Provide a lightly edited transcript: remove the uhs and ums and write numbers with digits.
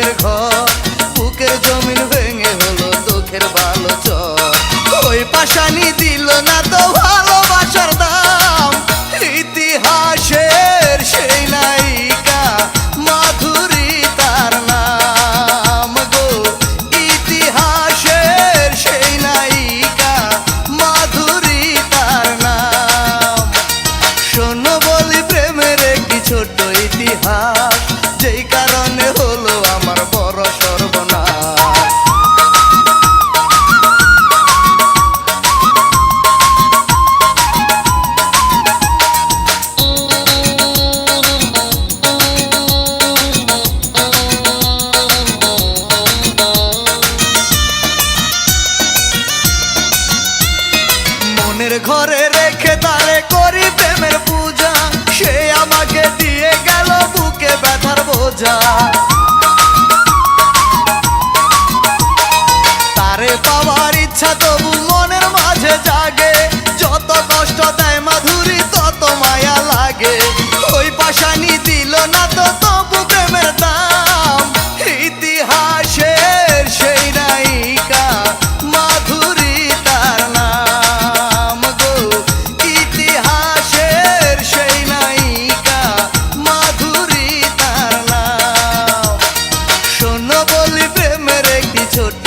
সুখের ঘর, বুকের জমিন ভেঙে হলো দুঃখের ভালো চর। ওই পাশানি দিল না তো ভালোবাসার দাম, ইতিহাসের সেই নায়িকা মাধুরী তার নাম গো। ইতিহাসের সেই নায়িকা মাধুরী তার নাম। শোনো বলি প্রেমের একটি ছোট্ট ইতিহাস, যেই কারণে হলো আমার বড় সর্বনাশ। মনের ঘরে রেখে তারে করি প্রেমের পূজা, সে আমাকে দিয়ে গেল বুকে ব্যথার বোঝা। তারে পাওয়ার ইচ্ছা তবু মনের মাঝে জাগে, যত কষ্ট দেয় মাধুরী তত মায়া লাগে। ওই পাশানি দিল না তো তবু প্রেমের দাম, ইতিহাসের সেই নায়িকা মাধুরী তার নাম গো। ইতিহাসের সেই নায়িকা মাধুরী তার নাম। শোনো বলি প্রেমের একটি ছোট্ট